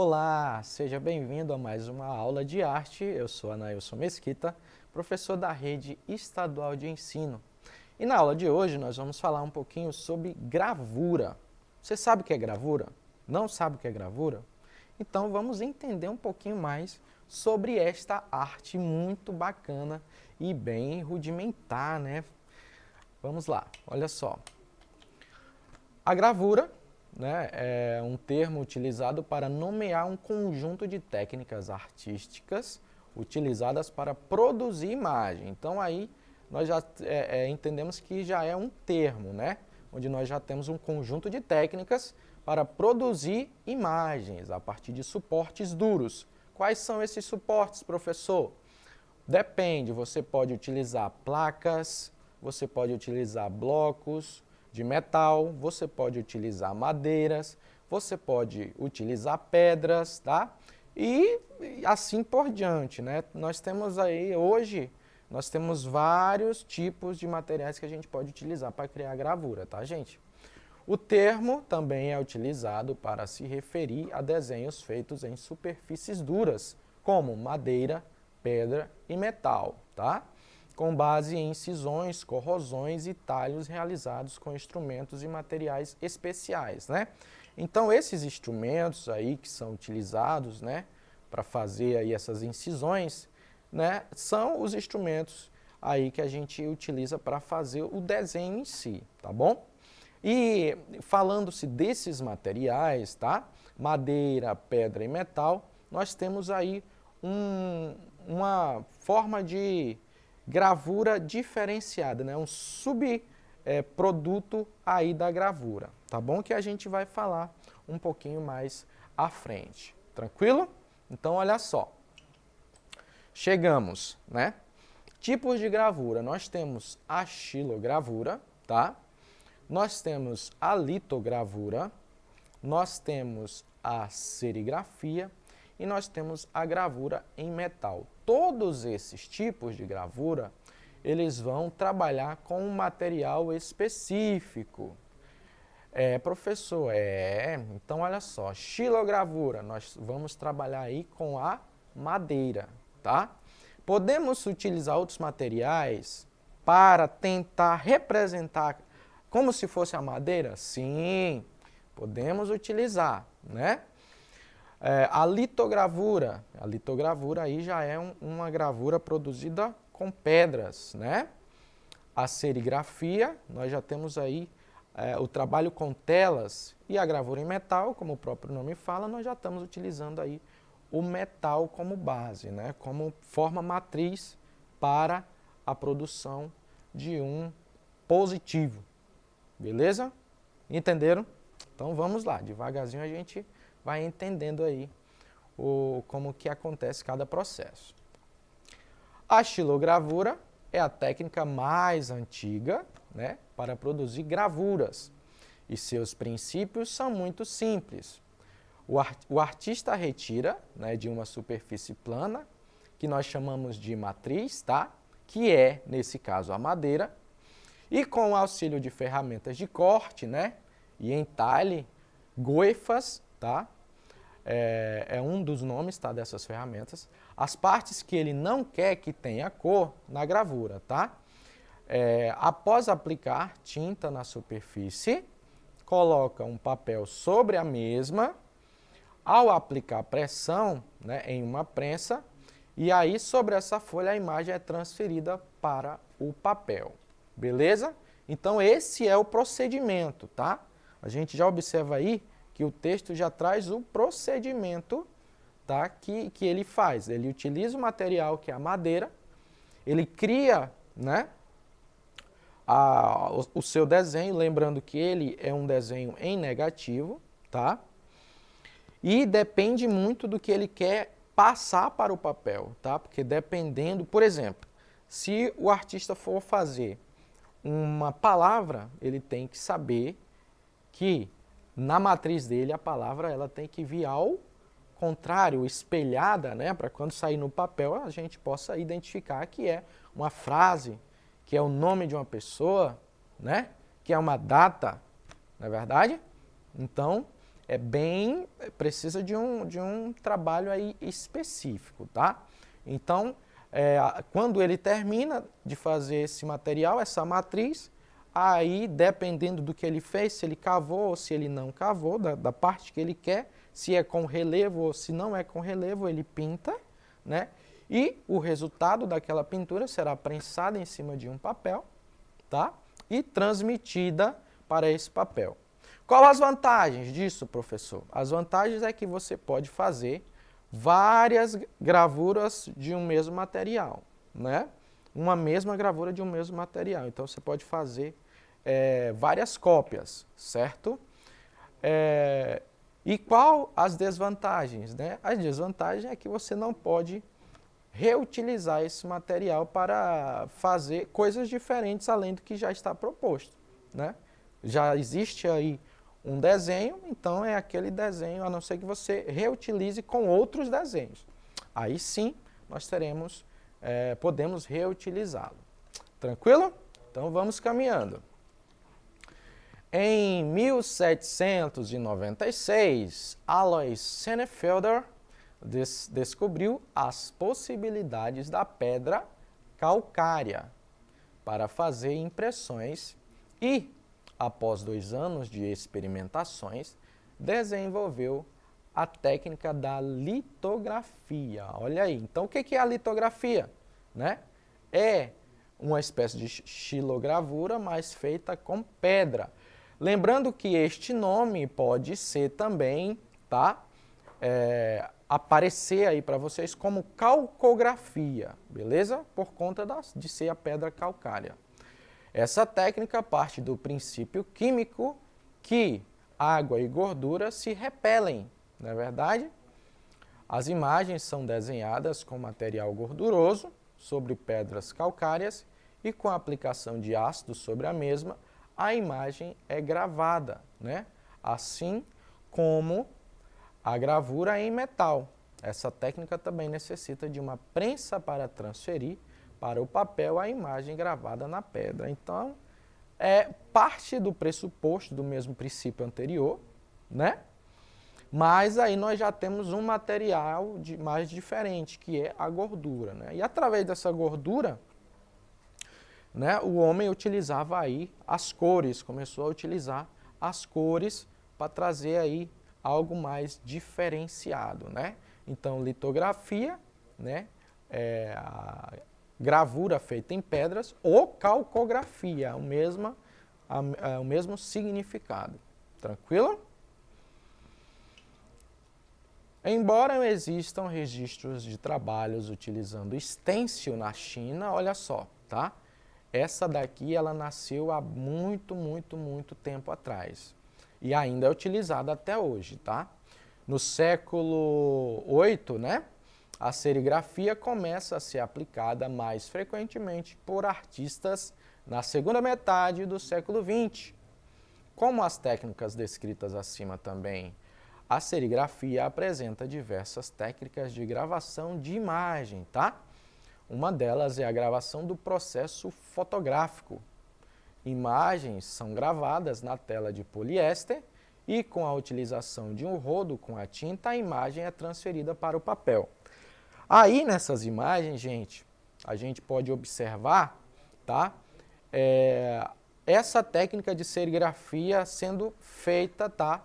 Olá, seja bem-vindo a mais uma aula de arte. Eu sou Anailson Mesquita, professor da Rede Estadual de Ensino. E na aula de hoje nós vamos falar um pouquinho sobre gravura. Você sabe o que é gravura? Não sabe o que é gravura? Então vamos entender um pouquinho mais sobre esta arte muito bacana e bem rudimentar, né? Vamos lá, olha só. A gravura, né, é um termo utilizado para nomear um conjunto de técnicas artísticas utilizadas para produzir imagem. Então aí nós já entendemos que já é um termo, né, onde nós já temos um conjunto de técnicas para produzir imagens a partir de suportes duros. Quais são esses suportes, professor? Depende, você pode utilizar placas, você pode utilizar blocos de metal, você pode utilizar madeiras, você pode utilizar pedras, tá? E assim por diante, né? Nós temos aí, hoje, nós temos vários tipos de materiais que a gente pode utilizar para criar gravura, tá, gente? O termo também é utilizado para se referir a desenhos feitos em superfícies duras, como madeira, pedra e metal, tá? Com base em incisões, corrosões e talhos realizados com instrumentos e materiais especiais, né? Então, esses instrumentos aí que são utilizados, né, para fazer aí essas incisões, né, são os instrumentos aí que a gente utiliza para fazer o desenho em si, tá bom? E falando-se desses materiais, tá? Madeira, pedra e metal, nós temos aí uma forma de gravura diferenciada, né? Um subproduto aí da gravura, tá bom? Que a gente vai falar um pouquinho mais à frente, tranquilo? Então, olha só, chegamos, né? Tipos de gravura, nós temos a xilogravura, tá? Nós temos a litogravura, nós temos a serigrafia e nós temos a gravura em metal. Todos esses tipos de gravura, eles vão trabalhar com um material específico. Professor, então olha só, xilogravura, nós vamos trabalhar aí com a madeira, tá? Podemos utilizar outros materiais para tentar representar como se fosse a madeira? Sim, podemos utilizar, né? A litogravura aí já é uma gravura produzida com pedras, né? A serigrafia, nós já temos aí o trabalho com telas e a gravura em metal, como o próprio nome fala, nós já estamos utilizando aí o metal como base, né? Como forma matriz para a produção de um positivo. Beleza? Entenderam? Então vamos lá, devagarzinho a gente vai entendendo aí como que acontece cada processo. A xilogravura é a técnica mais antiga, né, para produzir gravuras e seus princípios são muito simples. O artista retira, né, de uma superfície plana, que nós chamamos de matriz, tá? Que é, nesse caso, a madeira, e com o auxílio de ferramentas de corte, né, e entalhe, goifas, tá? É um dos nomes, tá, dessas ferramentas. As partes que ele não quer que tenha cor na gravura, tá? Após aplicar tinta na superfície, coloca um papel sobre a mesma, ao aplicar pressão, né, em uma prensa, e aí sobre essa folha a imagem é transferida para o papel. Beleza? Então esse é o procedimento, tá? A gente já observa aí que o texto já traz o procedimento, tá? que ele faz. Ele utiliza o material que é a madeira, ele cria, né, o seu desenho, lembrando que ele é um desenho em negativo, tá? E depende muito do que ele quer passar para o papel, tá? Porque dependendo, por exemplo, se o artista for fazer uma palavra, ele tem que saber que na matriz dele a palavra ela tem que vir ao contrário, espelhada, né, para quando sair no papel a gente possa identificar que é uma frase, que é o nome de uma pessoa, né, que é uma data, não é verdade? Então, precisa de um trabalho aí específico, tá? Então, quando ele termina de fazer esse material, essa matriz, aí, dependendo do que ele fez, se ele cavou ou se ele não cavou, da parte que ele quer, se é com relevo ou se não é com relevo, ele pinta, né? E o resultado daquela pintura será prensada em cima de um papel, tá? E transmitida para esse papel. Qual as vantagens disso, professor? As vantagens é que você pode fazer várias gravuras de um mesmo material, né? Uma mesma gravura de um mesmo material. Então, você pode fazer várias cópias, certo? E qual as desvantagens, né? A desvantagem é que você não pode reutilizar esse material para fazer coisas diferentes além do que já está proposto, né? Já existe aí um desenho, então é aquele desenho, a não ser que você reutilize com outros desenhos. Aí sim, nós podemos reutilizá-lo. Tranquilo? Então vamos caminhando. Em 1796, Alois Senefelder descobriu as possibilidades da pedra calcária para fazer impressões e, após 2 anos de experimentações, desenvolveu a técnica da litografia. Olha aí, então o que é a litografia? Né? É uma espécie de xilogravura, mas feita com pedra. Lembrando que este nome pode ser também, tá? Aparecer aí para vocês como calcografia, beleza? Por conta de ser a pedra calcária. Essa técnica parte do princípio químico que água e gordura se repelem, não é verdade? As imagens são desenhadas com material gorduroso sobre pedras calcárias e com a aplicação de ácido sobre a mesma, a imagem é gravada, né? Assim como a gravura em metal. Essa técnica também necessita de uma prensa para transferir para o papel a imagem gravada na pedra. Então, é parte do pressuposto do mesmo princípio anterior, né? Mas aí nós já temos um material mais diferente, que é a gordura, né? E através dessa gordura, né, o homem utilizava aí as cores, começou a utilizar as cores para trazer aí algo mais diferenciado, né? Então, litografia, né, a gravura feita em pedras, ou calcografia, o mesmo significado. Tranquilo? Embora existam registros de trabalhos utilizando stencil na China, olha só, tá? Essa daqui, ela nasceu há muito tempo atrás. E ainda é utilizada até hoje, tá? No século VIII, né? A serigrafia começa a ser aplicada mais frequentemente por artistas na segunda metade do século XX. Como as técnicas descritas acima também, a serigrafia apresenta diversas técnicas de gravação de imagem, tá? Uma delas é a gravação do processo fotográfico. Imagens são gravadas na tela de poliéster e, com a utilização de um rodo com a tinta, a imagem é transferida para o papel. Aí, nessas imagens, gente, a gente pode observar, tá? Essa técnica de serigrafia sendo feita, tá?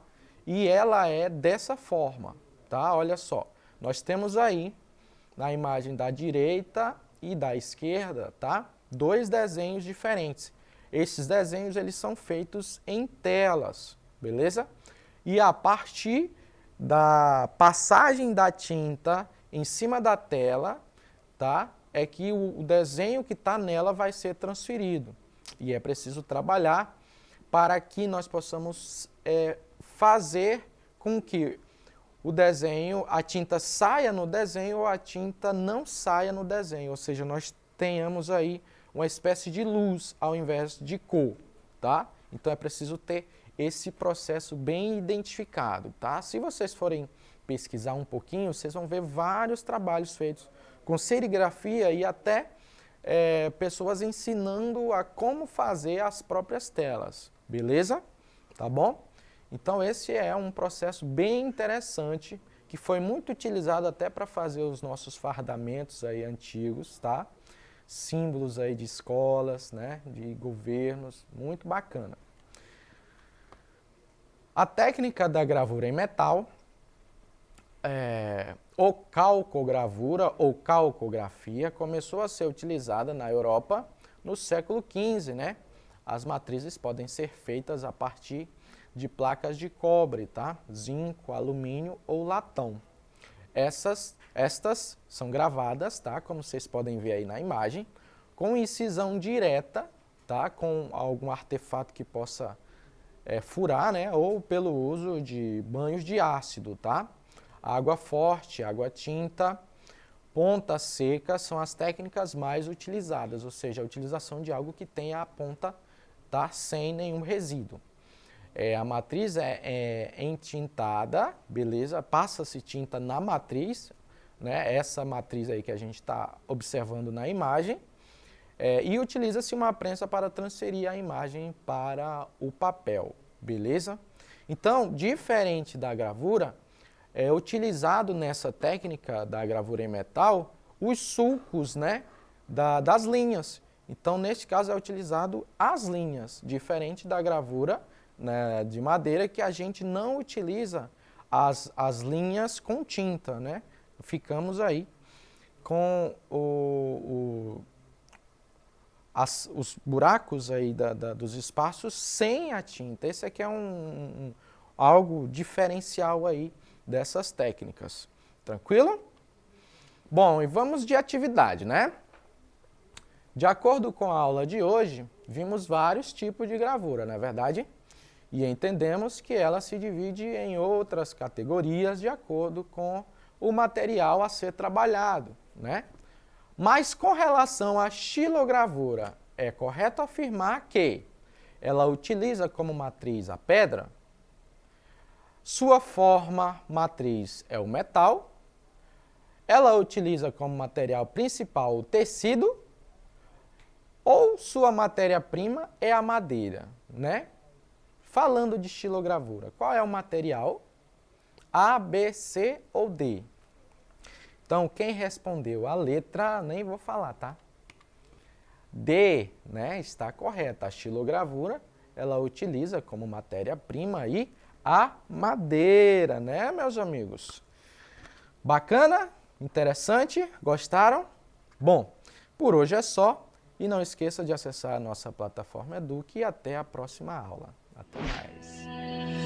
E ela é dessa forma, tá? Olha só, nós temos aí, na imagem da direita e da esquerda, tá? 2 desenhos diferentes. Esses desenhos, eles são feitos em telas, beleza? E a partir da passagem da tinta em cima da tela, tá? É que o desenho que está nela vai ser transferido. E é preciso trabalhar para que nós possamos fazer com que o desenho, a tinta saia no desenho ou a tinta não saia no desenho. Ou seja, nós tenhamos aí uma espécie de luz ao invés de cor, tá? Então é preciso ter esse processo bem identificado, tá? Se vocês forem pesquisar um pouquinho, vocês vão ver vários trabalhos feitos com serigrafia e até pessoas ensinando a como fazer as próprias telas, beleza? Tá bom? Então esse é um processo bem interessante, que foi muito utilizado até para fazer os nossos fardamentos aí antigos, tá? Símbolos aí de escolas, né? De governos, muito bacana. A técnica da gravura em metal, ou calcogravura ou calcografia, começou a ser utilizada na Europa no século XV, né? As matrizes podem ser feitas a partir de placas de cobre, tá? Zinco, alumínio ou latão. Estas são gravadas, tá? Como vocês podem ver aí na imagem, com incisão direta, tá? Com algum artefato que possa furar, né? Ou pelo uso de banhos de ácido, tá? Água forte, água tinta, ponta seca são as técnicas mais utilizadas, ou seja, a utilização de algo que tenha a ponta, tá? Sem nenhum resíduo. A matriz é entintada, beleza? Passa-se tinta na matriz, né? Essa matriz aí que a gente está observando na imagem, e utiliza-se uma prensa para transferir a imagem para o papel, beleza? Então, diferente da gravura, é utilizado nessa técnica da gravura em metal os sulcos, né? Das linhas. Então, neste caso, é utilizado as linhas, diferente da gravura, né, de madeira, que a gente não utiliza as linhas com tinta, né? Ficamos aí com os buracos aí dos espaços sem a tinta. Esse aqui é algo diferencial aí dessas técnicas. Tranquilo? Bom, e vamos de atividade, né? De acordo com a aula de hoje, vimos vários tipos de gravura, não é verdade? E entendemos que ela se divide em outras categorias de acordo com o material a ser trabalhado, né? Mas com relação à xilogravura, é correto afirmar que ela utiliza como matriz a pedra, sua forma matriz é o metal, ela utiliza como material principal o tecido, ou sua matéria-prima é a madeira, né? Falando de xilogravura, qual é o material? A, B, C ou D? Então, quem respondeu a letra, nem vou falar, tá? D, né? Está correta. A xilogravura, ela utiliza como matéria-prima aí a madeira, né, meus amigos? Bacana? Interessante? Gostaram? Bom, por hoje é só. E não esqueça de acessar a nossa plataforma Eduque e até a próxima aula. Até mais.